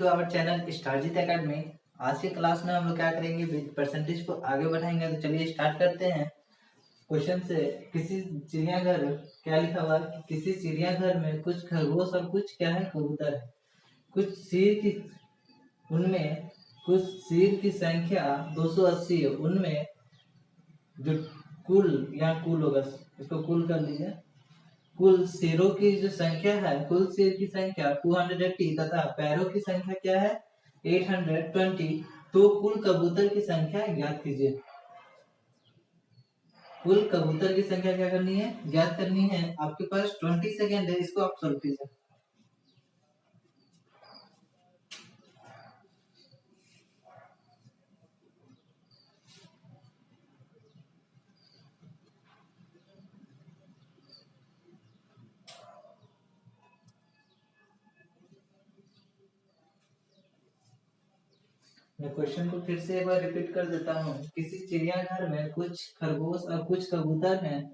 Our channel स्टारजीत academy. आज के class में हम लोग क्या करेंगे, परसेंटेज को आगे बढ़ाएंगे। तो चलिए स्टार्ट करते हैं क्वेश्चन से। किसी चिड़ियाघर, क्या लिखा हुआ कि किसी चिड़ियाघर में कुछ खरगोश और कुछ क्या है, कबूतर है। कुछ शेर की उनमें कुछ शेर की संख्या 280 है। उनमें जो कुल, यहाँ कुल होगा, इसको कुल कर लीजिए। कुल शेरों की जो संख्या है, कुल शेर की संख्या 280 तथा पैरों की संख्या क्या है, 820। तो कुल कबूतर की संख्या ज्ञात कीजिए। कुल कबूतर की संख्या क्या करनी है, ज्ञात करनी है। आपके पास 20 सेकेंड है, इसको आप सॉल्व कीजिए। मैं क्वेश्चन को फिर से एक बार रिपीट कर देता हूँ। किसी चिड़ियाघर में कुछ खरगोश और कुछ कबूतर हैं।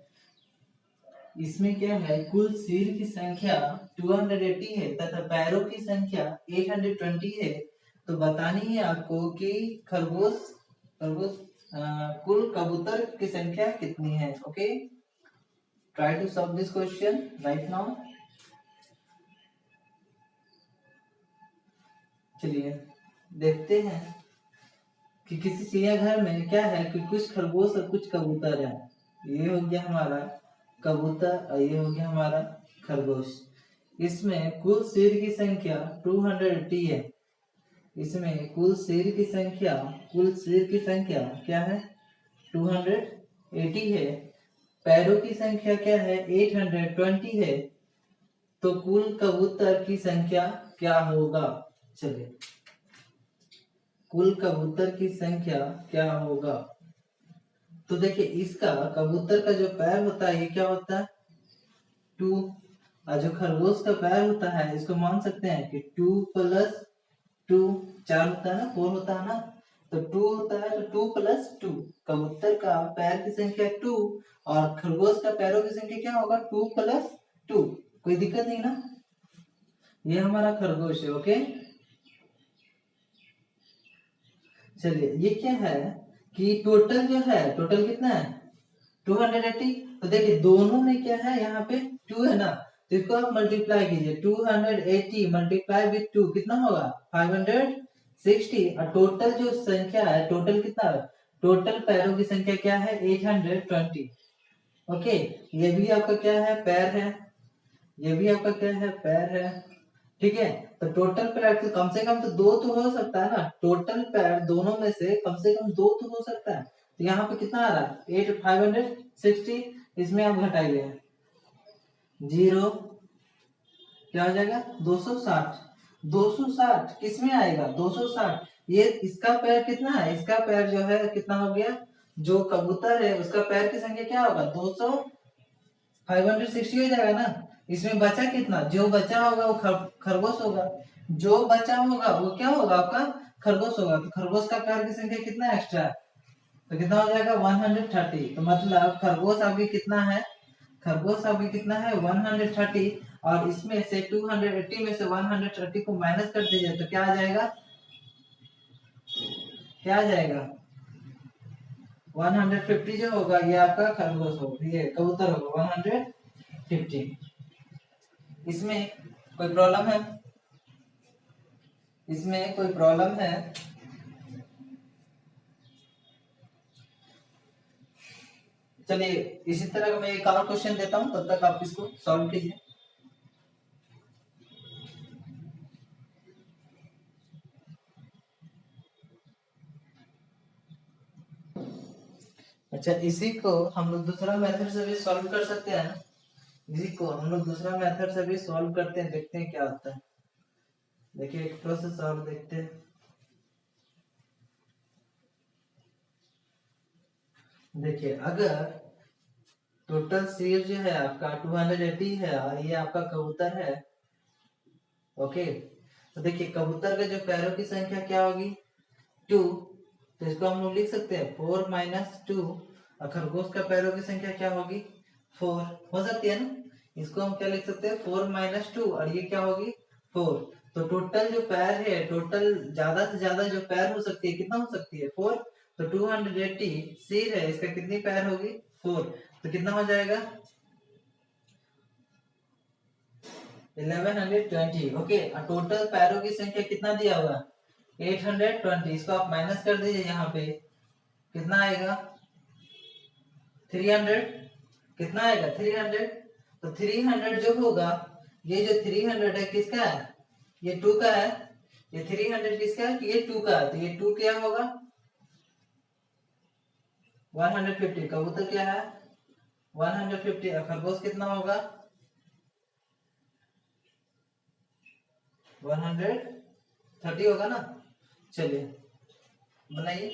इसमें क्या है, कुल शेर की संख्या 280 है तथा पैरों की संख्या 820 है। तो बतानी है आपको कि खरगोश खरगोश कुल कबूतर की संख्या कितनी है। Okay, try to solve this question right now. चलिए देखते हैं कि किसी चिड़ियाघर में क्या है कि कुछ खरगोश और कुछ कबूतर है। ये हो गया हमारा कबूतर और ये हो गया हमारा खरगोश। इसमें कुल शेर की संख्या 280 है। इसमें कुल शेर की संख्या क्या है, 280 है। पैरों की संख्या क्या है, 820 है। तो कुल कबूतर की संख्या क्या होगा। चलिए, कुल कबूतर की संख्या क्या होगा। तो देखिए, इसका कबूतर का जो पैर होता है ये क्या होता है, 2। और जो खरगोश का पैर होता है, इसको मान सकते हैं कि 2 + 2 4 होता है ना, 4 होता है ना। तो 2 होता है, तो 2 + 2। कबूतर का पैर की संख्या 2 और खरगोश का पैरों की संख्या क्या होगा, 2 + 2। कोई दिक्कत नहीं ना। ये हमारा खरगोश है। ओके, चलिए ये क्या है कि टोटल जो है, टोटल कितना है, 280। तो देखिए दोनों में क्या है, यहाँ पे 2 है ना, तो इसको आप मल्टीप्लाई कीजिए। 280 मल्टीप्लाई विथ 2 कितना होगा, 560। और टोटल जो संख्या है, टोटल कितना है, टोटल पैरों की संख्या क्या है, 820। ओके, ये भी आपका क्या है, पैर है। ये भी आपका क्या है, पैर है। ठीक है, तो टोटल पैर कम से कम तो 2 तो हो सकता है ना। टोटल पैर दोनों में से कम 2 तो हो सकता है। तो यहाँ पे कितना आ रहा है, 560। इसमें आप घटाइए, 0 क्या हो जाएगा, 260। 260 किसमें आएगा, 260। ये इसका पैर कितना है, इसका पैर जो है कितना हो गया, जो कबूतर है उसका पैर की संख्या क्या होगा, 200, 560 हो जाएगा ना। इसमें बचा कितना, जो बचा होगा वो खरगोश होगा। जो बचा होगा वो क्या होगा, आपका खरगोश होगा। तो खरगोश का पैर की संख्या कितना एक्स्ट्रा है, तो कितना हो जाएगा, 130। तो मतलब खरगोश अभी कितना है, खरगोश अभी कितना है, 130। और इसमें से 280 में से 130 को माइनस कर दीजिए तो क्या आ जाएगा, क्या आ जाएगा, 150 जो होगा ये आपका खरगोश होगा, ये कबूतर होगा 150। इसमें कोई प्रॉब्लम है, इसमें कोई प्रॉब्लम है। चलिए इसी तरह का मैं एक और क्वेश्चन देता हूं, तब तक आप इसको सॉल्व कीजिए। अच्छा, इसी को हम लोग दूसरा मेथड से भी सॉल्व कर सकते हैं। इसी को हम लोग दूसरा मेथड से भी सॉल्व करते हैं, देखते हैं क्या होता है। देखिए एक प्रोसेस और देखते हैं। देखिए, अगर टोटल शेर जो है आपका 280 है और ये आपका कबूतर है। ओके, तो देखिए कबूतर के जो पैरों की संख्या क्या होगी, 2। तो इसको हम लोग लिख सकते हैं 4 - 2। और खरगोश का पैरों की संख्या क्या होगी, 4 हो सकती है ना। इसको हम क्या लिख सकते हैं, 4 - 2 और ये क्या होगी, 4। तो टोटल जो पैर है, टोटल ज्यादा से ज्यादा जो पैर हो सकती है कितना हो सकती है 4। तो 280 सिर है, इसका कितनी पैर होगी 4। तो कितना हो जाएगा 1120। ओके, और टोटल पैरों की संख्या कितना दिया हुआ 820। इसको आप माइनस कर दीजिए, यहाँ पे कितना आएगा 300। कितना आएगा 300। तो 300 जो होगा, ये जो 300 है किसका है, ये 2 का है। ये 300 किसका है, ये 2 का है। तो ये 2 क्या होगा 150। कबूतर क्या है 150। खरगोश कितना होगा 130 होगा ना। चलिए बनाइए।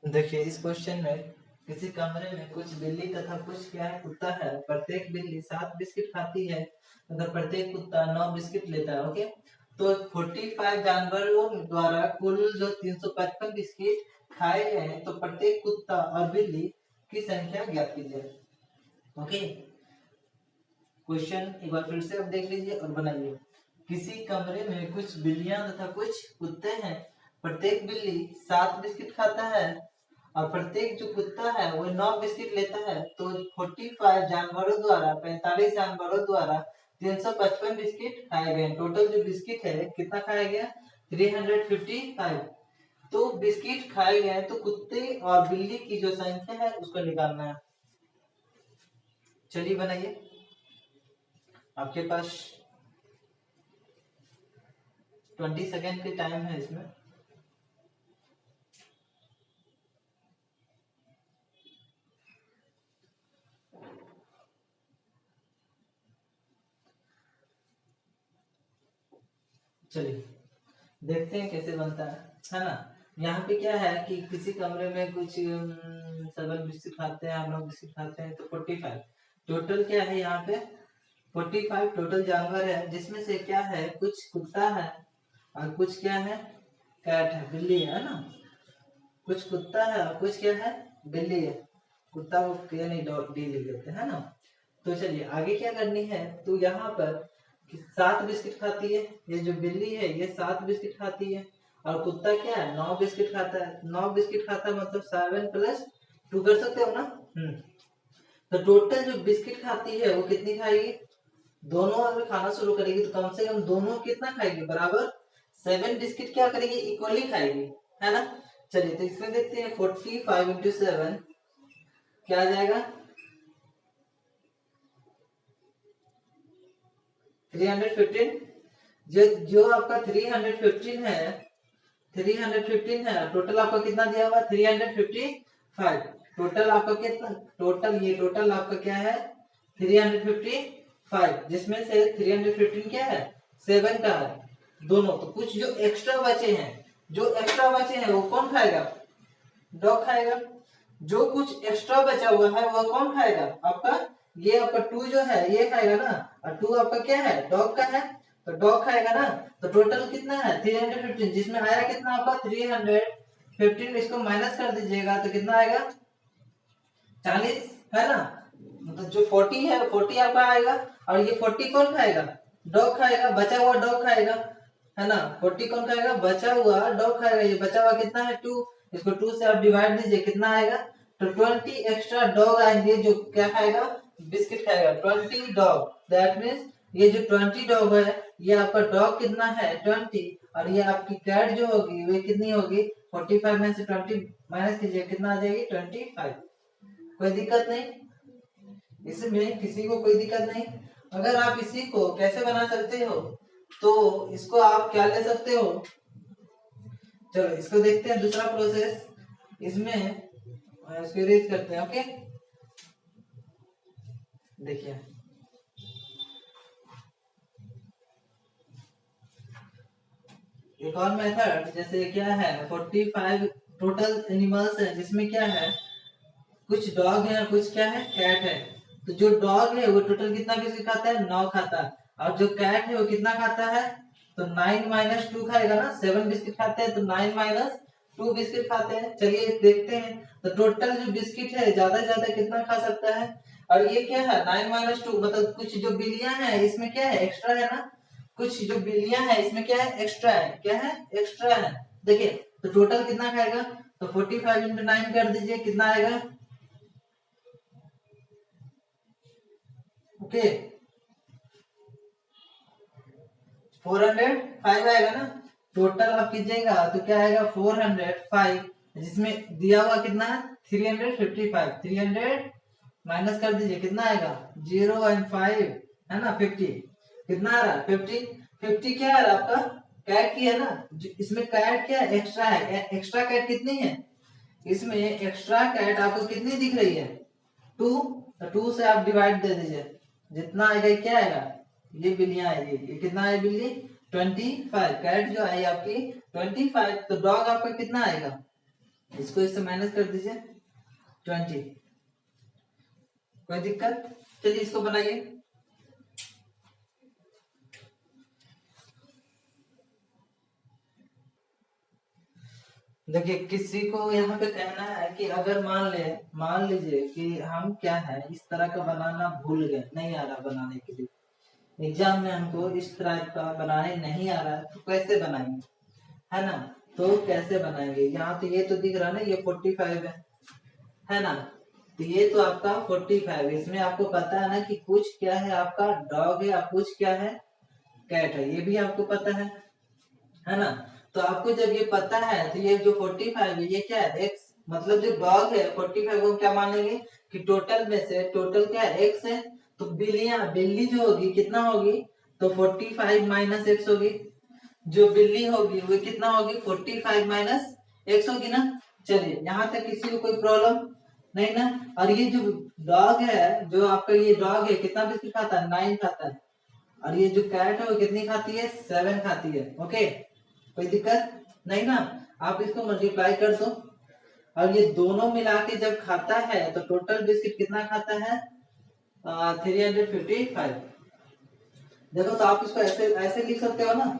देखिए इस क्वेश्चन में किसी कमरे में कुछ बिल्ली तथा कुछ क्या है कुत्ता है। प्रत्येक बिल्ली 7 बिस्किट खाती है तथा प्रत्येक कुत्ता 9 बिस्किट लेता है। ओके, तो 45 जानवरों द्वारा कुल जो 355 बिस्किट खाए गए हैं, तो प्रत्येक कुत्ता और बिल्ली की संख्या ज्ञात कीजिए। ओके, क्वेश्चन एक बार फिर से आप देख लीजिए और बनाइए। किसी कमरे में कुछ बिल्लियां तथा कुछ कुत्ते हैं। प्रत्येक बिल्ली 7 बिस्किट खाता है और प्रत्येक जो कुत्ता है वो 9 बिस्किट लेता है। तो 45 जानवरों द्वारा 45 जानवरों द्वारा 355 बिस्किट खाए गए। टोटल जो बिस्किट है कितना खाया गया 355। तो बिस्किट खाए गए, तो कुत्ते और बिल्ली की जो संख्या है उसको निकालना है। चलिए बनाइए। आपके पास 20 सेकेंड की टाइम है इसमें। चलिए देखते हैं कैसे बनता है ना। यहाँ पे क्या है कि किसी कमरे में कुछ 7 बिस्किट खाते हैं, हम लोग बिस्किट खाते हैं, तो 45 टोटल क्या है यहाँ पे 45 टोटल जानवर है, जिसमें से क्या है कुछ कुत्ता है और कुछ क्या है कैट है, बिल्ली है ना। कुछ कुत्ता है और कुछ क्या है बिल्ली है। कुत्ता को क्या नहीं डी लिख देते है ना। तो चलिए आगे क्या करनी है। तो यहाँ पर 7 बिस्किट खाती है, ये जो बिल्ली है ये 7 बिस्किट खाती है और कुत्ता क्या है 9 बिस्किट खाता है। 9 बिस्किट खाता है मतलब 7 प्लस 2 कर सकते हो ना। तो टोटल जो बिस्किट खाती है वो कितनी खाएगी, दोनों अगर खाना शुरू करेगी तो कम से कम दोनों कितना खाएगी बराबर 7 बिस्किट क्या करेगी इक्वली खाएगी, है ना। चलिए तो इसमें देखते हैं 45 इंटू 7 क्या आ जाएगा 315। जो आपका 315 है, 315 है, टोटल आपका कितना दिया हुआ 355। टोटल आपका कितना, टोटल आपका क्या है 355, जिसमें से 315 क्या है 7 का है दोनों। तो कुछ जो एक्स्ट्रा बचे हैं, वो कौन खाएगा डॉग खाएगा। जो कुछ एक्स्ट्रा बचा हुआ है वो कौन खाएगा आपका, ये आपका 2 जो है ये खाएगा ना, और 2 आपका क्या है डॉग का है, तो डॉग खाएगा ना। तो टोटल कितना है 315, जिसमें आया कितना आपका 315। इसको माइनस कर दीजिएगा तो कितना आएगा 40, है ना। मतलब जो 40 है 40 आपका आएगा, और ये 40 कौन खाएगा डॉग खाएगा, बचा हुआ डॉग खाएगा, है ना। 40 कौन खाएगा बचा हुआ डॉग खाएगा। ये बचा हुआ कितना है 2, इसको 2 से आप डिवाइड दीजिए कितना आएगा। तो 20 एक्स्ट्रा डॉग आएंगे जो क्या खाएगा बिस्किट खाएगा 20 डॉग। दैट मीन्स ये जो 20 डॉग है ये आपका डॉग कितना है 20, और ये आपकी कैट जो होगी वे कितनी होगी 45 में से 20 माइनस कीजिए कितना आ जाएगी 25। कोई दिक्कत नहीं इसमें, किसी को कोई दिक्कत नहीं। अगर आप इसी को कैसे बना सकते हो, तो इसको आप क्या ले सकते हो। चलो इसको देखते हैं दूसरा प्रोसेस। इसमें इसको इरेज करते हैं। ओके देखिए एक और मेथड, जैसे क्या है 45 टोटल एनिमल्स है, जिसमें क्या है कुछ डॉग है कुछ क्या है कैट है। तो जो डॉग है वो टोटल कितना बिस्किट खाता है 9 खाता है, और जो कैट है वो कितना खाता है तो 9 माइनस 2 खाएगा ना। 7 बिस्किट खाते हैं तो 9 माइनस 2 बिस्किट खाते हैं। चलिए देखते हैं, तो टोटल जो बिस्किट है ज्यादा से ज्यादा कितना खा सकता है। और ये क्या है 9 - 2, मतलब कुछ जो बिलियां है इसमें क्या है एक्स्ट्रा है ना, कुछ जो बिलियां है इसमें क्या है एक्स्ट्रा है, क्या है एक्स्ट्रा है। देखिए तो टोटल कितना खाएगा, तो 45 × 9 कर दीजिए, कितना आएगा, ओके 405 आएगा ना। टोटल आप कीजिएगा तो क्या आएगा 405, जिसमें दिया हुआ कितना है 355, 300 माइनस कर दीजिए, कितना आएगा 0 एंड 5 है ना 50, कितना आ रहा है 50, 50 क्या है आपका कैट की है ना, इसमें कैट क्या है एक्स्ट्रा है, एक्स्ट्रा कैट कितनी है, इसमें एक्स्ट्रा कैट आपको कितनी दिख रही है 2, तो 2 से आप डिवाइड दे दीजिए, जितना आएगा क्या आएगा, ये बिल्लियां आएगी, ये कितना है बिल्ली 25, कैट जो आई आपकी 25, तो डॉग आपका कितना आएगा, इसको इससे माइनस कर दीजिए 20, कोई दिक्कत। चलिए इसको बनाइए। देखिए किसी को यहाँ पे कहना है कि अगर मान लीजिए कि हम क्या है इस तरह का बनाना भूल गए, नहीं आ रहा बनाने के लिए, एग्जाम में हमको इस तरह का बनाने नहीं आ रहा है, तो कैसे बनाएंगे, है ना, तो कैसे बनाएंगे, यहाँ तो ये तो दिख रहा है ना ये 45 है ना, तो ये तो आपका 45, इसमें आपको पता है ना कि कुछ क्या है आपका डॉग है और कुछ क्या है कैट है, ये भी आपको पता है ना। तो आपको जब ये पता है तो ये जो 45 है ये क्या है एक्स, मतलब जो डॉग है 45 को क्या मानेंगे कि टोटल में से टोटल क्या है एक्स है, तो बिल्ली जो होगी कितना होगी, तो 45 माइनस एक्स होगी, जो बिल्ली होगी वो कितना होगी 45 माइनस एक्स होगी ना। चलिए यहाँ तक किसी को कोई प्रॉब्लम नहीं ना। और ये जो डॉग है, जो आपका ये डॉग है कितना बिस्किट खाता है 9 खाता है, और ये जो कैट है वो कितनी खाती है 7 खाती है, ओके कोई दिक्कत नहीं ना। आप इसको मल्टीप्लाई कर दो, और ये दोनों मिला के जब खाता है तो टोटल बिस्किट कितना खाता है 355। देखो तो आप इसको ऐसे ऐसे लिख सकते हो ना,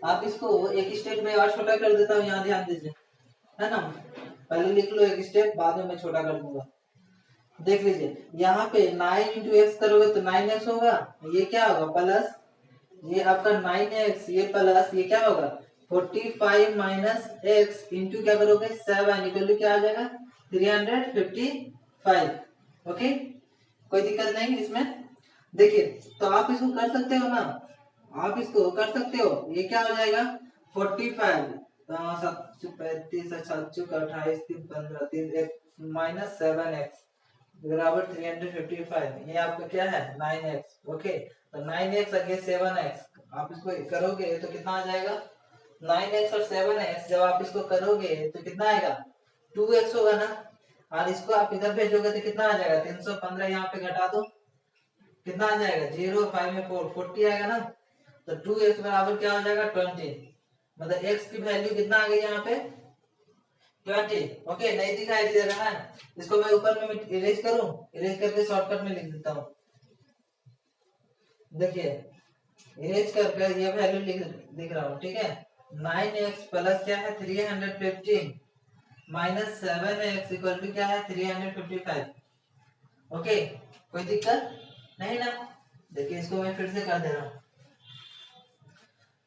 आप इसको एक स्टेप में और छोटा कर देता हूँ, यहाँ ध्यान दीजिए, है ना, पहले लिख लो एक स्टेप, बाद में मैं छोटा कर दूंगा। देख लीजिए यहाँ पे 9 × x करोगे तो 9x होगा, ये क्या होगा प्लस, ये आपका 9x, ये प्लस ये क्या होगा 45 माइनस x इंटू क्या करोगे 7 इक्वल टू क्या आ जाएगा 355, ओके कोई दिक्कत नहीं इसमें। देखिए तो आप इसको कर सकते हो ना, आप इसको कर सकते हो, ये क्या हो जाएगा 45 735 728 315 3 माइनस 7x बराबर 355, ये आपका क्या है 9x, ओके तो 9x अगेंस्ट 7x आप इसको करोगे तो कितना आ जाएगा 9x और 7x, जब आप इसको करोगे तो कितना आएगा 2x होगा ना, और इसको आप इधर भेजोगे तो कितना आ जाएगा 315, यहाँ पे घटा दो कितना आ जाएगा 0 5 में 4 40 आएगा ना, तो 2x बराबर क्या हो जाएगा 20, मतलब x की वैल्यू कितना आ गई यहाँ पे 20, ओके नहीं दिखाई दे रहा है, इसको मैं ऊपर में इरेज करूं, इरेज करके शॉर्टकट में लिख देता हूँ। देखिए इरेज कर ये वैल्यू लिख रहा हूँ, ठीक है 9x प्लस क्या है 315 माइनस 7x इक्वल टू क्या है 355, ओके कोई दिक्कत नहीं ना। देखिए इसको मैं फिर से कर दे रहा हूँ,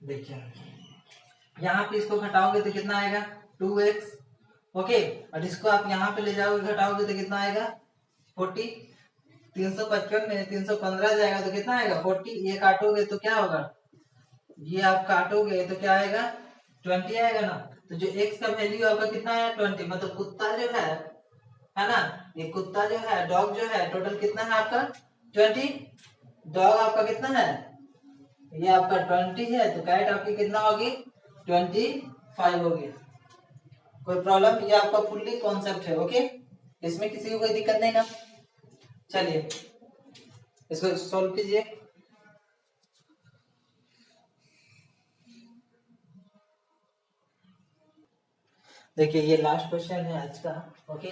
देखिए यहाँ पे इसको घटाओगे तो कितना आएगा 2x, ओके और इसको आप यहाँ पे ले जाओगे घटाओगे तो कितना आएगा 40, 355 में 315 जाएगा तो कितना आएगा 40, ये काटोगे तो क्या होगा, ये आप काटोगे तो क्या आएगा 20 आएगा ना। तो जो x का वैल्यू आपका कितना है 20, मतलब कुत्ता जो है ना, ये कुत्ता जो है डॉग जो है टोटल कितना है आपका 20, डॉग आपका कितना है ये आपका 20 है, तो कैट आपकी कितना होगी 25 होगी, कोई प्रॉब्लम, ये आपका फुल्ली कॉन्सेप्ट है, ओके इसमें किसी को कोई दिक्कत नहीं ना। चलिए इसको सॉल्व कीजिए। देखिए ये लास्ट क्वेश्चन है आज का, ओके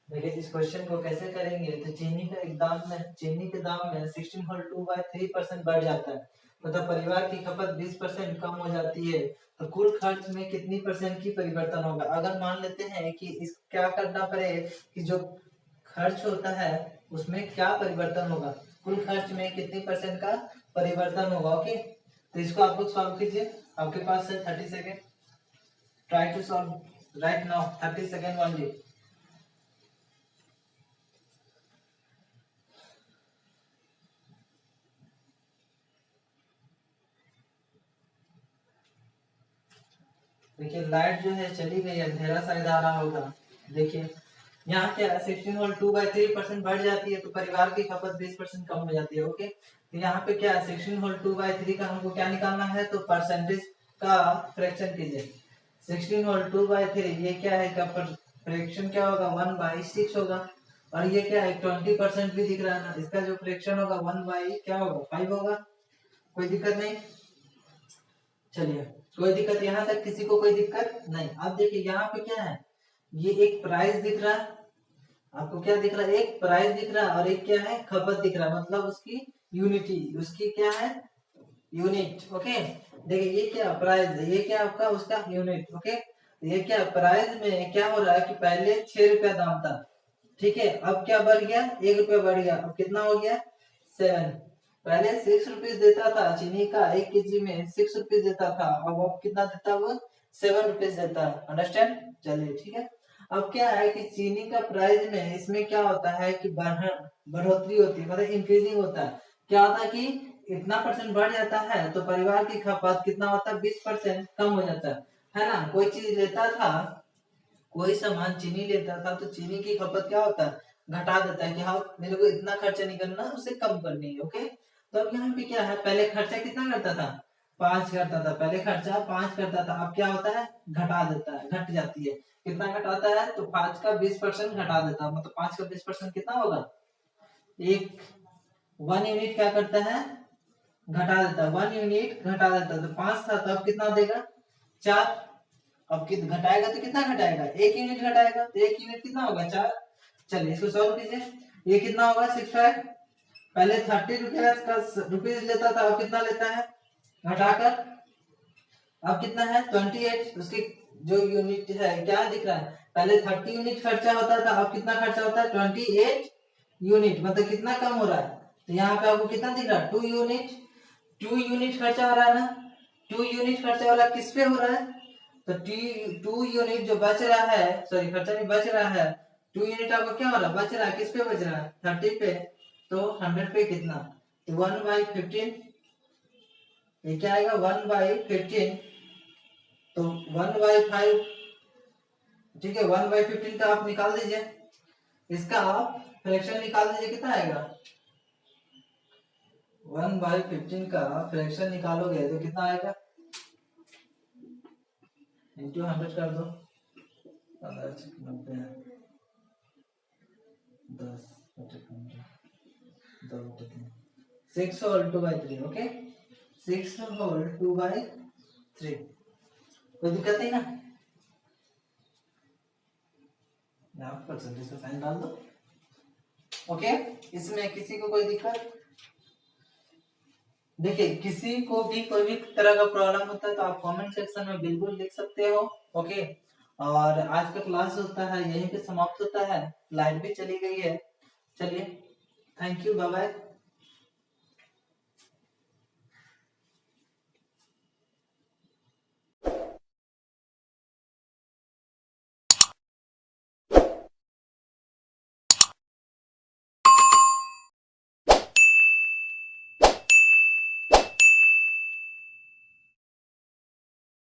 देखिए इस क्वेश्चन को कैसे करेंगे, तो चीनी के दाम में 16 होल 2/3% बढ़ जाता है, मतलब परिवार की खपत 20% कम हो जाती है, तो कुल खर्च में कितनी परसेंट की परिवर्तन होगा। अगर मान लेते हैं कि इस क्या करना पड़े कि जो खर्च होता है उसमें क्या परिवर्तन होगा, कुल खर्च में कितनी परसेंट का परिवर्तन होगा। ओके, तो इसको आप लोग सॉल्व कीजिए, आपके पास है 30 second. Try to solve right now, 30 second only. देखिए लाइट जो है चली गई, अंधेरा शायद आ रहा होगा। देखिए यहाँ क्या 16 होल 2/3% बढ़ जाती है, तो परिवार की खपत 20% कम हो जाती है। ओके, तो यहाँ पे क्या 16 होल 2/3 का हमको क्या निकालना है, तो परसेंटेज का फ्रैक्शन कीजिए। 16 होल 2/3 ये क्या है का फ्रैक्शन क्या होगा, 1/6 होगा। और ये क्या है 20% भी दिख रहा है ना, इसका जो फ्रैक्शन होगा 1 क्या होगा 5 होगा। कोई दिक्कत नहीं, चलिए कोई दिक्कत यहाँ तक, किसी को कोई दिक्कत नहीं। अब देखिए यहाँ पे क्या है, ये एक प्राइस दिख रहा है, आपको क्या दिख रहा है, एक प्राइस दिख रहा है और एक क्या है खपत दिख रहा है, मतलब उसकी यूनिटी, उसकी क्या है यूनिट। ओके, देखिए ये क्या प्राइस है, ये क्या आपका उसका यूनिट। ओके, ये क्या प्राइस में क्या हो रहा है कि पहले 6 रुपया दाम था, ठीक है, अब क्या बढ़ गया 1 रुपया बढ़ गया, अब कितना हो गया 7। पहले 6 रुपीज देता था चीनी का, 1 kg में 6 रुपीज देता था, अब कितना देता है वो 7 रुपीज देता है। अंडरस्टैंड, चलिए ठीक है। अब क्या है कि चीनी का प्राइस में इसमें क्या होता है कि बढ़ोतरी होती है, मतलब इंक्रीजिंग होता है। क्या होता है कि इतना परसेंट बढ़ जाता है तो परिवार की खपत कितना होता है 20% कम हो जाता है ना। कोई चीज लेता था, कोई सामान चीनी लेता था तो चीनी की खपत क्या होता है घटा देता है कि हाँ मेरे को इतना खर्चा नहीं करना, उसे कम करनी है। ओके, तो अब यहाँ पे क्या है, पहले खर्चा कितना करता था 5 करता था, पहले खर्चा 5 करता था, अब क्या होता है घटा देता है, घट जाती है। कितना घटाता है, तो 5 का 20% घटा देता है, मतलब 5 का 20% कितना होगा, एक 1 यूनिट क्या करता है घटा देता है, 1 यूनिट घटा देता है। तो 5 था तो अब कितना देगा 4। अब घटाएगा तो कितना घटाएगा 1 यूनिट घटाएगा, तो 1 यूनिट कितना होगा 4। चलिए इसको सॉल्व कीजिए, ये कितना होगा 65। पहले 30 रुपीज लेता था, अब कितना लेता है घटाकर, अब कितना है 28। उसकी जो यूनिट है क्या दिख रहा है, पहले 30 यूनिट खर्चा होता था, अब कितना खर्चा होता है 28 यूनिट, मतलब कितना कम हो रहा है। तो यहाँ पे आपको कितना दिख रहा है 2 यूनिट, 2 यूनिट खर्चा हो रहा है ना। 2 यूनिट खर्चा हो रहा है, किस पे हो रहा है, तो 2 यूनिट जो बच रहा है, सॉरी खर्चा नहीं बच रहा है, 2 यूनिट आपको क्या हो रहा है बच रहा है, किस पे बच रहा है 30 पे, तो 100 पे कितना, तो 1/15, ये क्या आएगा 1/15, तो 1/5, ठीक है 1/15 का आप निकाल दीजिए, इसका आप फ्रैक्शन निकाल दीजिए, कितना आएगा 1/15 का फ्रैक्शन निकालोगे तो कितना आएगा, इंटू 100 कर दो, 15 10 6 होल 2/3। ओके, 6 होल 2/3, कोई दिक्कत नहीं ना, यहाँ परसेंटेज का साइन डाल दो। ओके, इसमें किसी को कोई दिक्कत, देखिए किसी को भी कोई भी तरह का प्रॉब्लम होता है तो आप कमेंट सेक्शन में बिल्कुल लिख सकते हो। ओके, और आज का क्लास होता है यहीं पे समाप्त होता है, लाइट भी चली गई है। चलिए, थैंक यू, बाय बाय।